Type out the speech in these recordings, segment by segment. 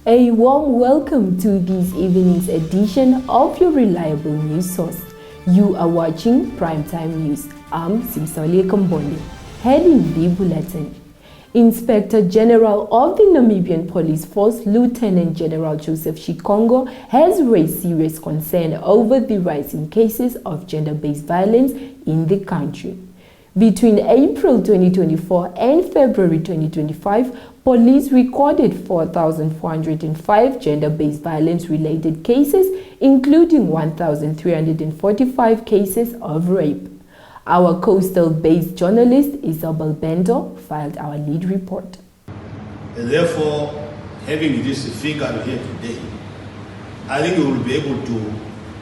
A warm welcome to this evening's edition of your reliable news source. You are watching Primetime News. I'm Simsole Kombole. Heading the bulletin. Inspector General of the Namibian Police Force, Lieutenant General Joseph Shikongo, has raised serious concern over the rising cases of gender-based violence in the country. Between April 2024 and February 2025, police recorded 4,405 gender-based violence-related cases, including 1,345 cases of rape. Our coastal-based journalist Isabel Bendo filed our lead report. And therefore, having this figure here today, I think we will be able to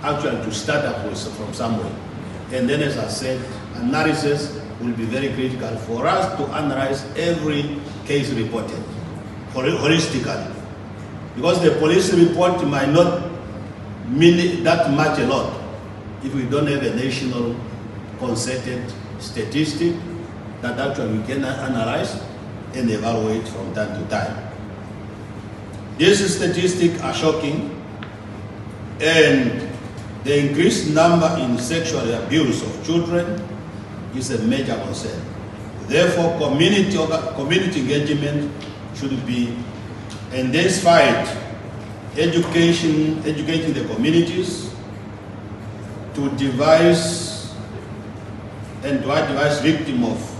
actually start up from somewhere. And then, as I said, analysis will be very critical for us to analyze every case reported holistically. Because the police report might not mean that much a lot if we don't have a national concerted statistic that actually we can analyze and evaluate from time to time. These statistics are shocking, and the increased number in sexual abuse of children is a major concern. Therefore, community engagement should be intensified, educating the communities to devise and to advise victims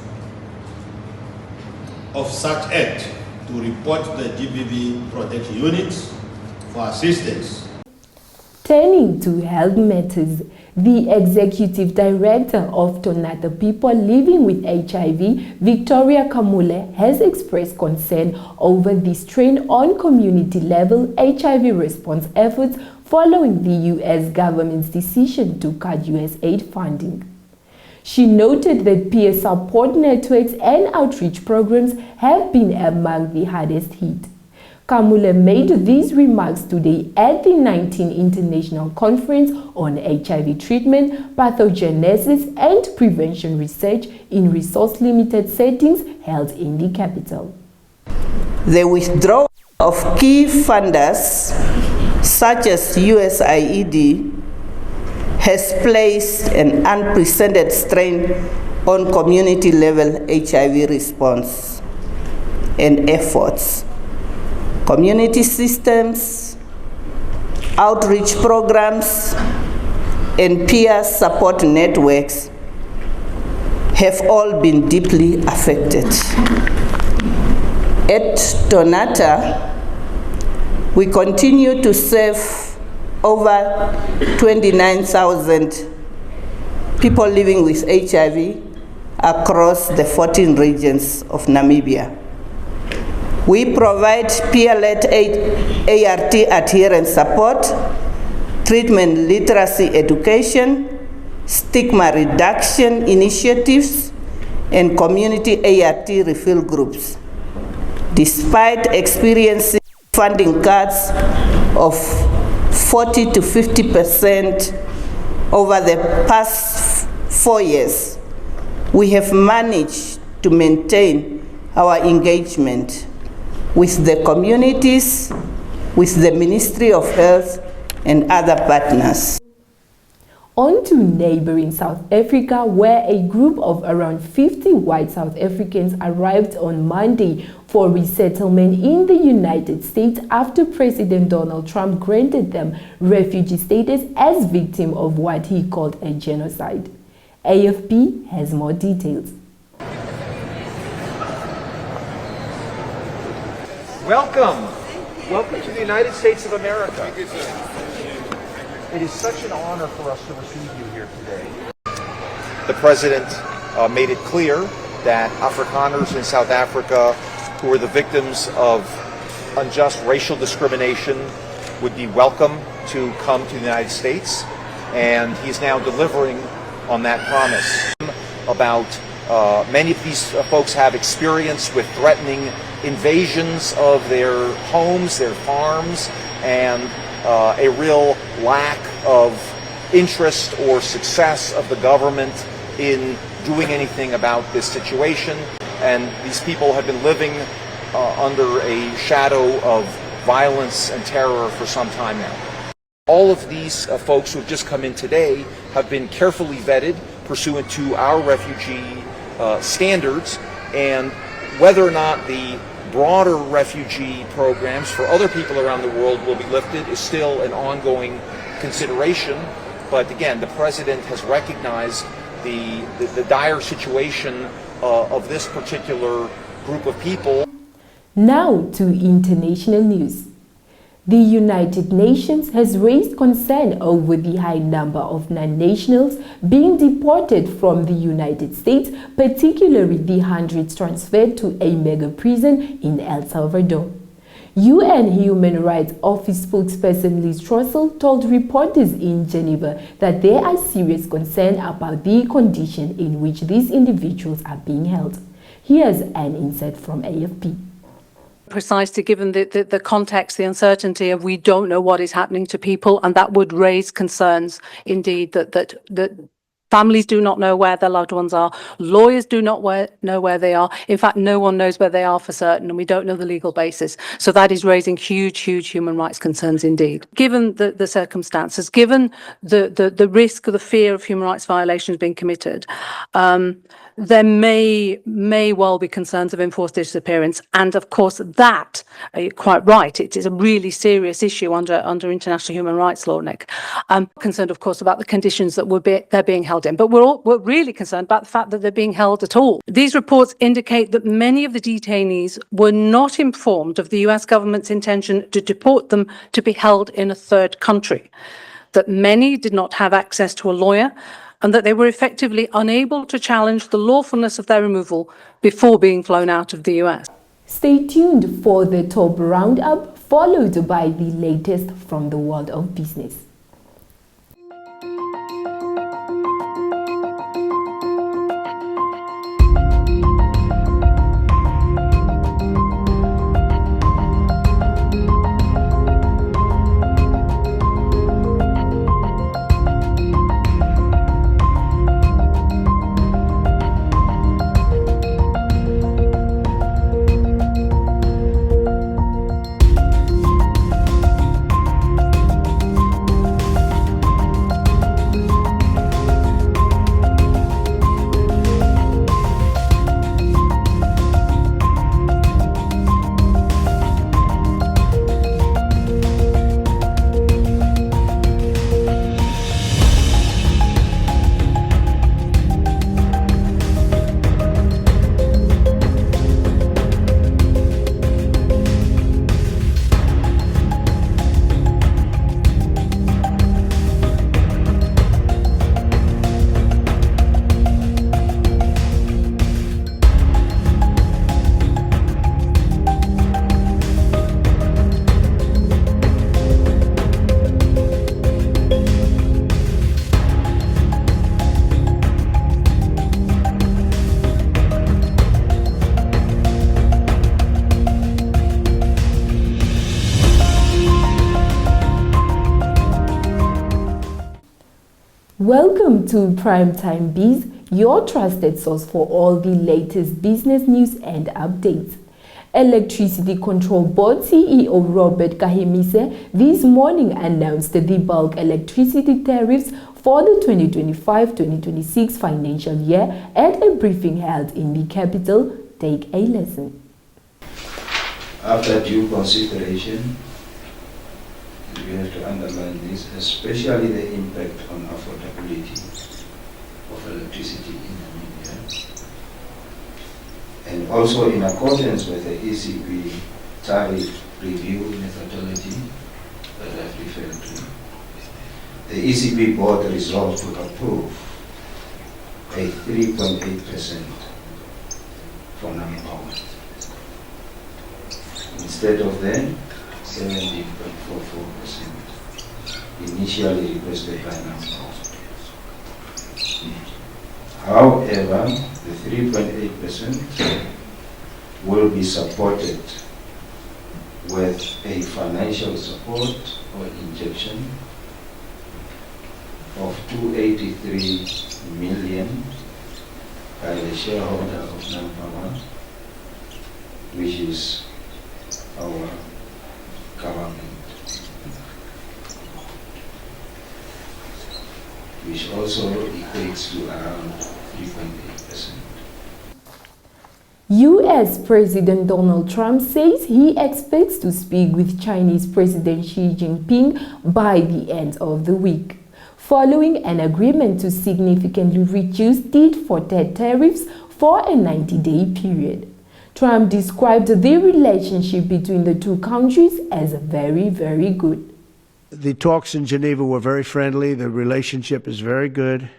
of such act to report to the GBV protection units for assistance. Turning to health matters, the Executive Director of Tonata People Living with HIV, Victoria Kamule, has expressed concern over the strain on community-level HIV response efforts following the U.S. government's decision to cut U.S. aid funding. She noted that peer support networks and outreach programs have been among the hardest hit. Kamule made these remarks today at the 19th International Conference on HIV Treatment, Pathogenesis and Prevention Research in Resource-Limited Settings held in the capital. The withdrawal of key funders, such as USAID, has placed an unprecedented strain on community-level HIV response and efforts. Community systems, outreach programs, and peer support networks have all been deeply affected. At Tonata, we continue to serve over 29,000 people living with HIV across the 14 regions of Namibia. We provide peer-led ART adherence support, treatment literacy education, stigma reduction initiatives, and community ART refill groups. Despite experiencing funding cuts of 40 to 50% over the past 4 years, we have managed to maintain our engagement with the communities, with the Ministry of Health, and other partners. On to neighboring South Africa, where a group of around 50 white South Africans arrived on Monday for resettlement in the United States after President Donald Trump granted them refugee status as victims of what he called a genocide. AFP has more details. Welcome. Welcome to the United States of America. It is such an honor for us to receive you here today. The President made it clear that Afrikaners in South Africa who were the victims of unjust racial discrimination would be welcome to come to the United States, and he's now delivering on that promise. About many of these folks have experience with threatening invasions of their homes, their farms, and a real lack of interest or success of the government in doing anything about this situation. And these people have been living under a shadow of violence and terror for some time now. All of these folks who have just come in today have been carefully vetted pursuant to our refugee standards, and whether or not the broader refugee programs for other people around the world will be lifted is still an ongoing consideration. But again, the President has recognized the dire situation of this particular group of people. Now to international news. The United Nations has raised concern over the high number of non-nationals being deported from the United States, particularly the hundreds transferred to a mega prison in El Salvador. UN Human Rights Office spokesperson Liz Trussell told reporters in Geneva that there are serious concerns about the condition in which these individuals are being held. Here's an insight from AFP. Precisely given the context, the uncertainty of we don't know what is happening to people, and that would raise concerns indeed that families do not know where their loved ones are, lawyers do not know where they are. In fact, no one knows where they are for certain, and we don't know the legal basis. So that is raising huge human rights concerns indeed. Given the circumstances, given the risk or the fear of human rights violations being committed, there may well be concerns of enforced disappearance, and of course that, you're quite right, it is a really serious issue under international human rights law, Nick. Concerned, of course, about the conditions that they're being held in, but we're really concerned about the fact that they're being held at all. These reports indicate that many of the detainees were not informed of the US government's intention to deport them to be held in a third country, that many did not have access to a lawyer, and that they were effectively unable to challenge the lawfulness of their removal before being flown out of the US. Stay tuned for the top roundup, followed by the latest from the world of business. Welcome to Primetime Biz, your trusted source for all the latest business news and updates. Electricity Control Board CEO Robert Kahemise this morning announced the bulk electricity tariffs for the 2025-2026 financial year at a briefing held in the capital. Take a listen. After due consideration, we have to underline this, especially the impact on affordability of electricity in Namibia. And also in accordance with the ECB tariff review methodology that I've referred to, the ECB board resolved to approve a 3.8% for Namibia instead of then 17.44% initially requested by Namibia. However, the 3.8% will be supported with a financial support or injection of 283 million by the shareholder of Namibia, which is our which also equates to around 3.8%. U.S. President Donald Trump says he expects to speak with Chinese President Xi Jinping by the end of the week, following an agreement to significantly reduce tit-for-tat tariffs for a 90-day period. Trump described the relationship between the two countries as very, very good. The talks in Geneva were very friendly. The relationship is very good.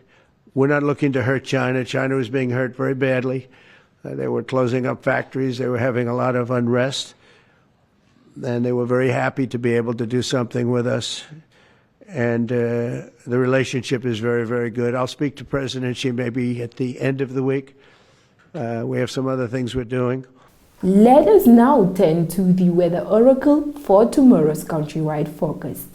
We're not looking to hurt China. China was being hurt very badly. They were closing up factories. They were having a lot of unrest. And they were very happy to be able to do something with us. And the relationship is very, very good. I'll speak to President Xi maybe at the end of the week. We have some other things we're doing. Let us now turn to the weather oracle for tomorrow's countrywide forecast.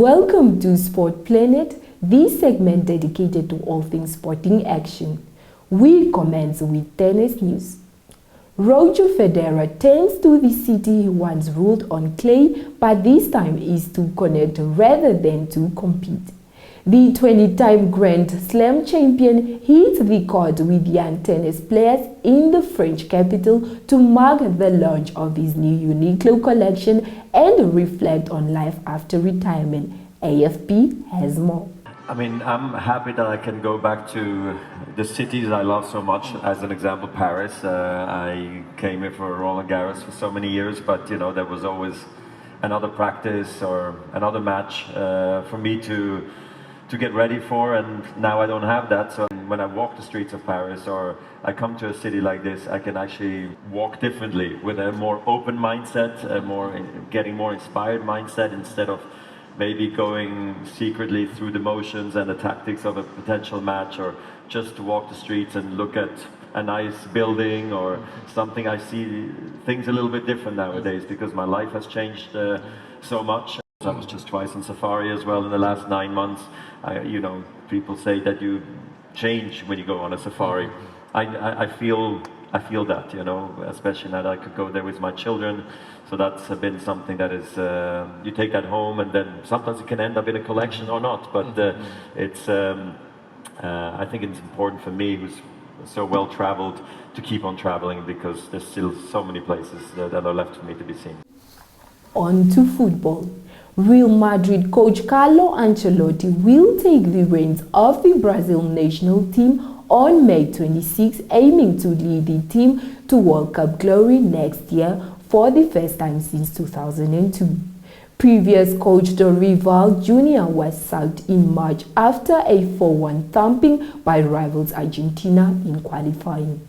Welcome to Sport Planet, the segment dedicated to all things sporting action. We commence with tennis news. Roger Federer turns to the city he once ruled on clay, but this time is to connect rather than to compete. The 20-time Grand Slam champion hit the court with young tennis players in the French capital to mark the launch of his new Uniqlo collection and reflect on life after retirement. AFP has more. I mean, I'm happy that I can go back to the cities I love so much. As an example, Paris. I came here for Roland Garros for so many years, but you know, there was always another practice or another match for me to get ready for, and now I don't have that. So when I walk the streets of Paris or I come to a city like this, I can actually walk differently with a more open mindset, getting more inspired mindset, instead of maybe going secretly through the motions and the tactics of a potential match, or just to walk the streets and look at a nice building or something. I see things a little bit different nowadays because my life has changed so much. I was just twice on safari as well in the last 9 months. You know, people say that you change when you go on a safari. I feel that, you know, especially now that I could go there with my children. So that's been something that is, you take that home, and then sometimes it can end up in a collection or not. But I think it's important for me, who's so well traveled, to keep on traveling, because there's still so many places that are left for me to be seen. On to football. Real Madrid coach Carlo Ancelotti will take the reins of the Brazil national team on May 26, aiming to lead the team to World Cup glory next year for the first time since 2002. Previous coach Dorival Jr. was sacked in March after a 4-1 thumping by rivals Argentina in qualifying.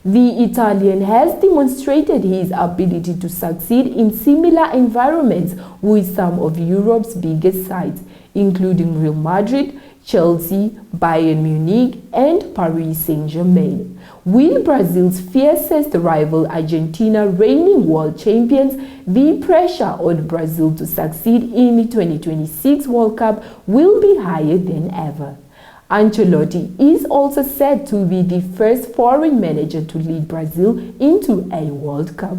The Italian has demonstrated his ability to succeed in similar environments with some of Europe's biggest sides, including Real Madrid, Chelsea, Bayern Munich, and Paris Saint-Germain. With Brazil's fiercest rival Argentina reigning world champions, the pressure on Brazil to succeed in the 2026 World Cup will be higher than ever. Ancelotti is also said to be the first foreign manager to lead Brazil into a World Cup.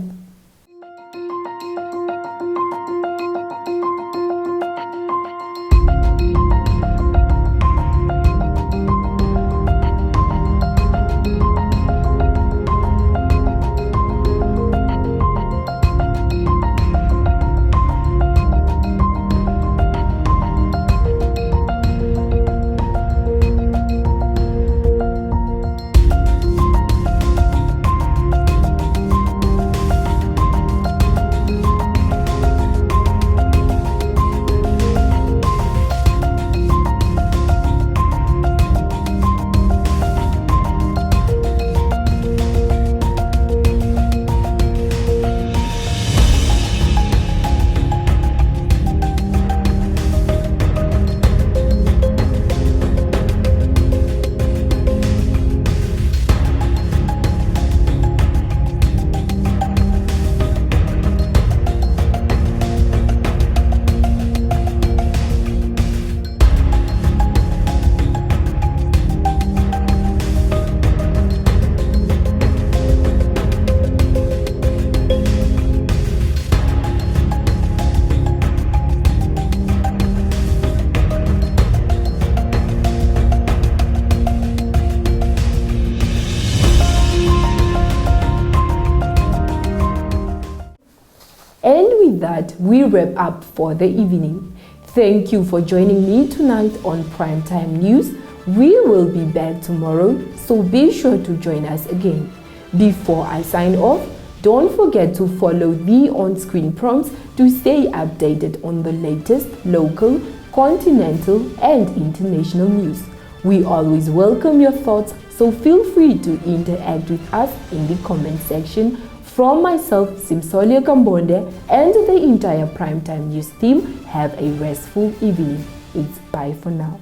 And with that, we wrap up for the evening. Thank you for joining me tonight on Primetime News. We will be back tomorrow, so be sure to join us again. Before I sign off, don't forget to follow the on-screen prompts to stay updated on the latest local, continental, and international news. We always welcome your thoughts, so feel free to interact with us in the comment section. From myself, Simsolia Kambonde, and the entire Primetime News team, have a restful evening. It's bye for now.